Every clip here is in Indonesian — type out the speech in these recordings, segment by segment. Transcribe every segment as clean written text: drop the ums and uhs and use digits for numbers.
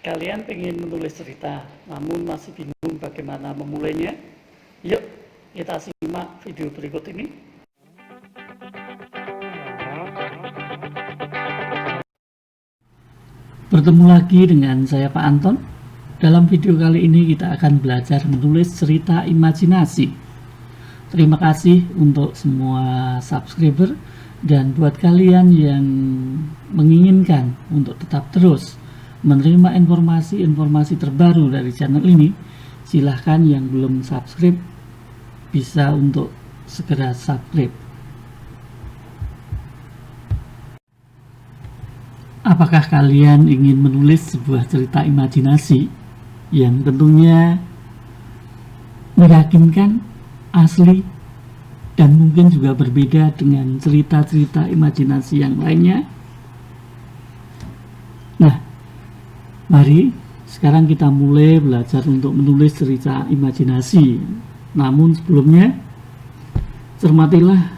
Kalian pengen menulis cerita, namun masih bingung bagaimana memulainya? Yuk, kita simak video berikut ini. Bertemu lagi dengan saya Pak Anton. Dalam video kali ini kita akan belajar menulis cerita imajinasi. Terima kasih untuk semua subscriber, dan buat kalian yang menginginkan untuk tetap terus menerima informasi-informasi terbaru dari channel ini, silahkan yang belum subscribe bisa untuk segera subscribe. Apakah kalian ingin menulis sebuah cerita imajinasi yang tentunya meyakinkan, asli, dan mungkin juga berbeda dengan cerita-cerita imajinasi yang lainnya? Nah, mari sekarang kita mulai belajar untuk menulis cerita imajinasi. Namun sebelumnya, cermatilah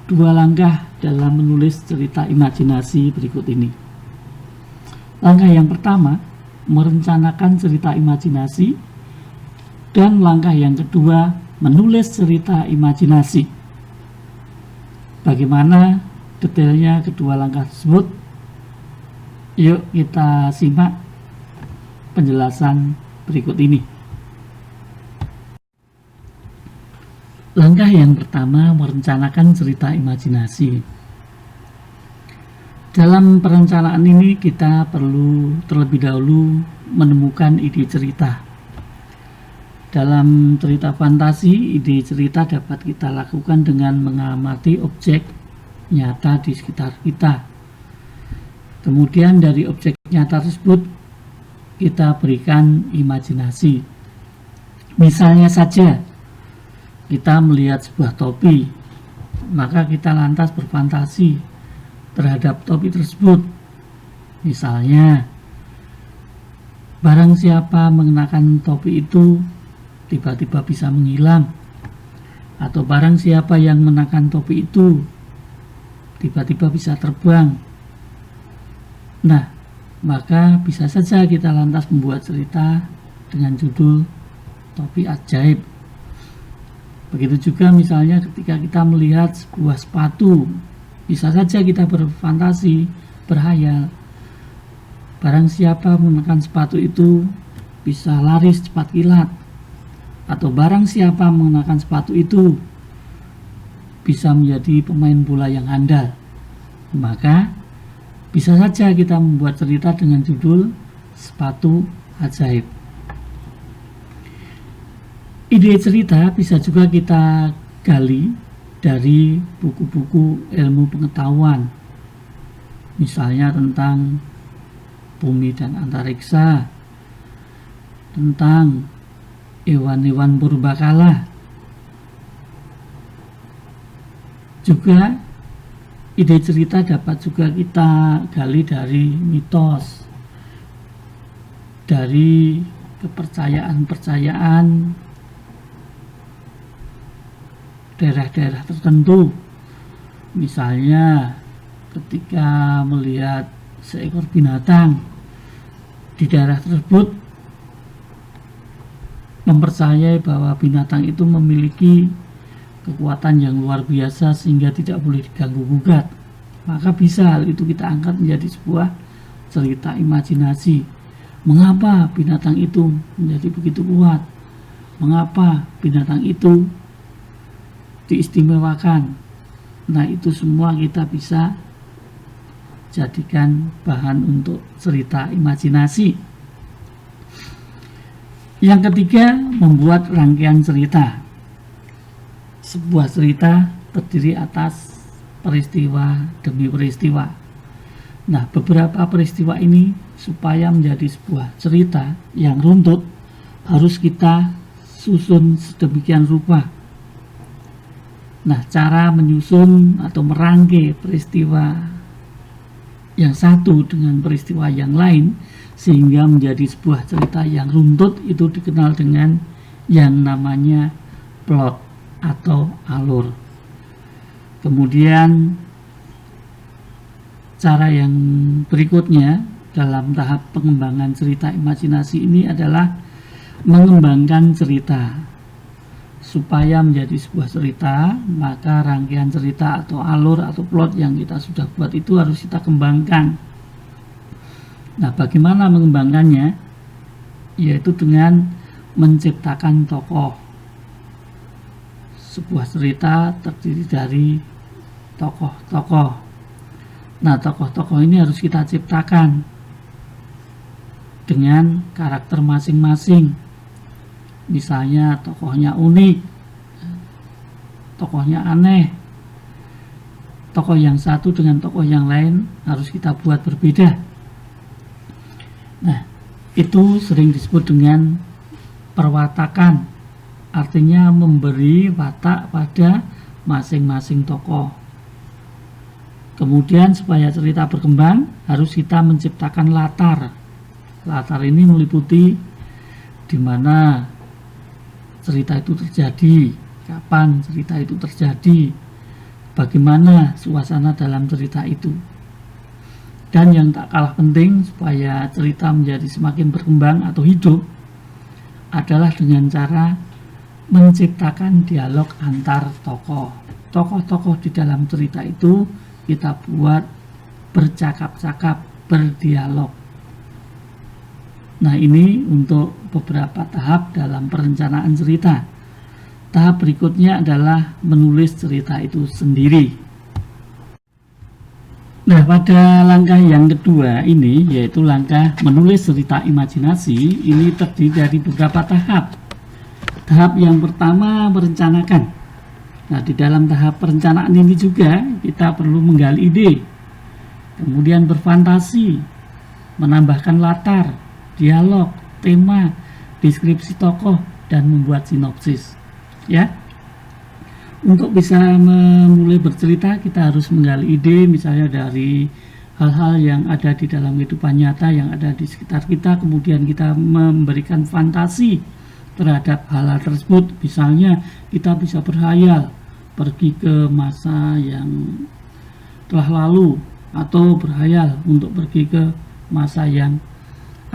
dua langkah dalam menulis cerita imajinasi berikut ini. Langkah yang pertama, merencanakan cerita imajinasi, dan langkah yang kedua, menulis cerita imajinasi. Bagaimana detailnya kedua langkah tersebut? Yuk kita simak penjelasan berikut ini. Langkah yang pertama, merencanakan cerita imajinasi. Dalam perencanaan ini kita perlu terlebih dahulu menemukan ide cerita. Dalam cerita fantasi, ide cerita dapat kita lakukan dengan mengamati objek nyata di sekitar kita. Kemudian dari objek nyata tersebut kita berikan imajinasi. Misalnya saja, kita melihat sebuah topi, maka kita lantas berfantasi terhadap topi tersebut. Misalnya, barang siapa mengenakan topi itu tiba-tiba bisa menghilang, atau barang siapa yang mengenakan topi itu tiba-tiba bisa terbang. Nah, maka bisa saja kita lantas membuat cerita dengan judul Topi Ajaib. Begitu juga misalnya ketika kita melihat sebuah sepatu, bisa saja kita berfantasi, berhayal, barang siapa menggunakan sepatu itu bisa laris cepat kilat, atau barang siapa menggunakan sepatu itu bisa menjadi pemain bola yang andal. Maka bisa saja kita membuat cerita dengan judul Sepatu Ajaib. Ide cerita bisa juga kita gali dari buku-buku ilmu pengetahuan, misalnya tentang bumi dan antariksa, tentang hewan-hewan purbakala. Juga ide cerita dapat juga kita gali dari mitos, dari kepercayaan-kepercayaan daerah-daerah tertentu. Misalnya ketika melihat seekor binatang di daerah tersebut, mempercayai bahwa binatang itu memiliki kekuatan yang luar biasa sehingga tidak boleh diganggu gugat, maka bisa hal itu kita angkat menjadi sebuah cerita imajinasi. Mengapa binatang itu menjadi begitu kuat? Mengapa binatang itu diistimewakan? Nah, itu semua kita bisa jadikan bahan untuk cerita imajinasi. Yang ketiga, membuat rangkaian cerita. Sebuah cerita terdiri atas peristiwa demi peristiwa. Nah, beberapa peristiwa ini supaya menjadi sebuah cerita yang runtut harus kita susun sedemikian rupa. Nah, cara menyusun atau merangkai peristiwa yang satu dengan peristiwa yang lain sehingga menjadi sebuah cerita yang runtut itu dikenal dengan yang namanya plot atau alur. Kemudian cara yang berikutnya dalam tahap pengembangan cerita imajinasi ini adalah mengembangkan cerita. Supaya menjadi sebuah cerita, maka rangkaian cerita atau alur atau plot yang kita sudah buat itu harus kita kembangkan. Nah, bagaimana mengembangkannya? Yaitu dengan menciptakan tokoh. Sebuah cerita terdiri dari tokoh-tokoh. Nah, tokoh-tokoh ini harus kita ciptakan dengan karakter masing-masing. Misalnya tokohnya unik, tokohnya aneh, tokoh yang satu dengan tokoh yang lain harus kita buat berbeda. Nah, itu sering disebut dengan perwatakan, artinya memberi watak pada masing-masing tokoh. Kemudian supaya cerita berkembang harus kita menciptakan latar. Latar ini meliputi di mana cerita itu terjadi, kapan cerita itu terjadi, bagaimana suasana dalam cerita itu. Dan yang tak kalah penting supaya cerita menjadi semakin berkembang atau hidup adalah dengan cara menciptakan dialog antar tokoh. Tokoh-tokoh di dalam cerita itu kita buat bercakap-cakap, berdialog. Nah, ini untuk beberapa tahap dalam perencanaan cerita. Tahap berikutnya adalah menulis cerita itu sendiri. Nah, pada langkah yang kedua ini, yaitu langkah menulis cerita imajinasi, ini terdiri dari beberapa tahap. Tahap yang pertama, merencanakan. Nah, di dalam tahap perencanaan ini juga kita perlu menggali ide, kemudian berfantasi, menambahkan latar, dialog, tema, deskripsi tokoh, dan membuat sinopsis. Ya, untuk bisa memulai bercerita kita harus menggali ide, misalnya dari hal-hal yang ada di dalam kehidupan nyata yang ada di sekitar kita, kemudian kita memberikan fantasi terhadap hal-hal tersebut. Misalnya kita bisa berhayal pergi ke masa yang telah lalu, atau berhayal untuk pergi ke masa yang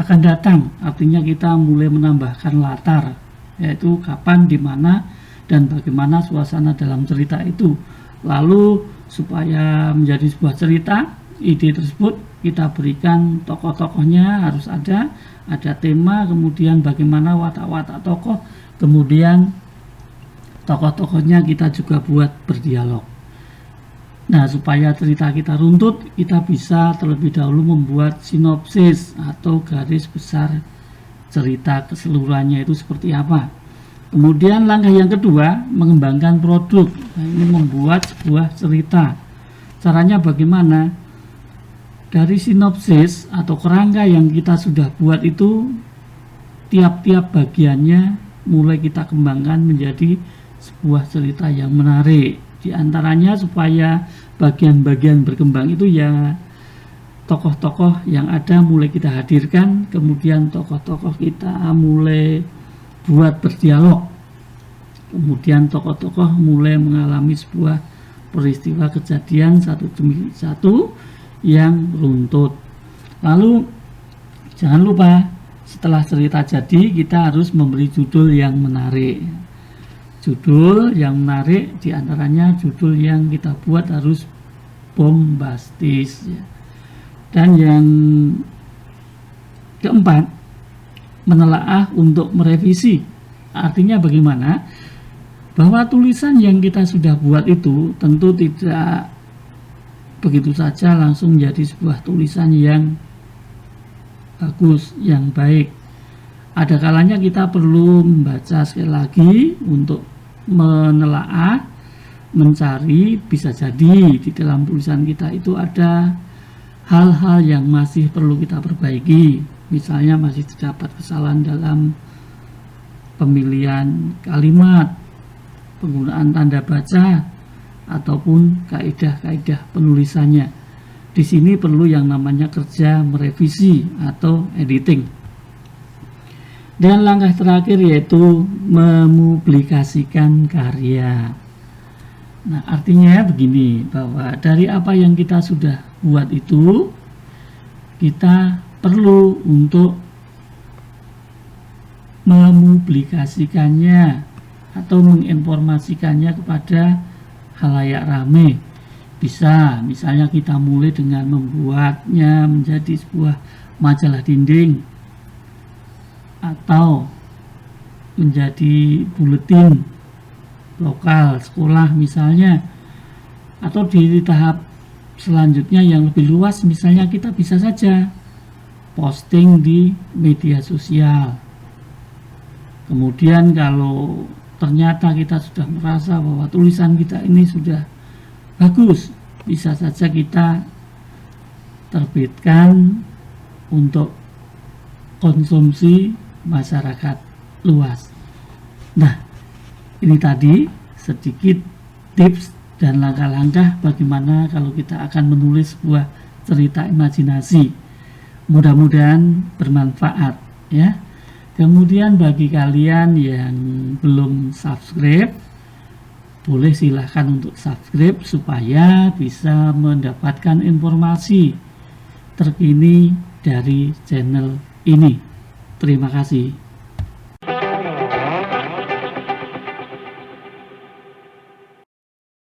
akan datang. Artinya kita mulai menambahkan latar, yaitu kapan, di mana, dan bagaimana suasana dalam cerita itu. Lalu supaya menjadi sebuah cerita, ide tersebut kita berikan tokoh-tokohnya harus ada tema, kemudian bagaimana watak-watak tokoh, kemudian tokoh-tokohnya kita juga buat berdialog. Nah, supaya cerita kita runtut, kita bisa terlebih dahulu membuat sinopsis atau garis besar cerita keseluruhannya itu seperti apa. Kemudian langkah yang kedua, mengembangkan produk. Nah, ini membuat sebuah cerita. Caranya bagaimana? Dari sinopsis atau kerangka yang kita sudah buat itu, tiap-tiap bagiannya mulai kita kembangkan menjadi sebuah cerita yang menarik. Di antaranya supaya bagian-bagian berkembang itu ya tokoh-tokoh yang ada mulai kita hadirkan, kemudian tokoh-tokoh kita mulai buat berdialog, kemudian tokoh-tokoh mulai mengalami sebuah peristiwa kejadian satu demi satu yang runtut. Lalu jangan lupa setelah cerita jadi kita harus memberi judul yang menarik. Judul yang menarik diantaranya judul yang kita buat harus bombastis ya. Dan yang keempat, menelaah untuk merevisi. Artinya bagaimana? Bahwa tulisan yang kita sudah buat itu tentu tidak begitu saja langsung menjadi sebuah tulisan yang bagus, yang baik. Ada kalanya kita perlu membaca sekali lagi untuk menelaah, mencari, bisa jadi di dalam tulisan kita itu ada hal-hal yang masih perlu kita perbaiki. Misalnya masih terdapat kesalahan dalam pemilihan kalimat, penggunaan tanda baca, ataupun kaidah-kaidah penulisannya. Di sini perlu yang namanya kerja merevisi atau editing. Dan langkah terakhir yaitu mepublikasikan karya. Nah, artinya begini, bahwa dari apa yang kita sudah buat itu, kita perlu untuk mempublikasikannya atau menginformasikannya kepada khalayak ramai. Bisa, misalnya kita mulai dengan membuatnya menjadi sebuah majalah dinding atau menjadi buletin lokal sekolah misalnya, atau di tahap selanjutnya yang lebih luas, misalnya kita bisa saja posting di media sosial. Kemudian kalau ternyata kita sudah merasa bahwa tulisan kita ini sudah bagus, bisa saja kita terbitkan untuk konsumsi masyarakat luas. Nah, ini tadi sedikit tips dan langkah-langkah bagaimana kalau kita akan menulis sebuah cerita imajinasi. Mudah-mudahan bermanfaat ya. Kemudian bagi kalian yang belum subscribe, boleh silahkan untuk subscribe supaya bisa mendapatkan informasi terkini dari channel ini. Terima kasih.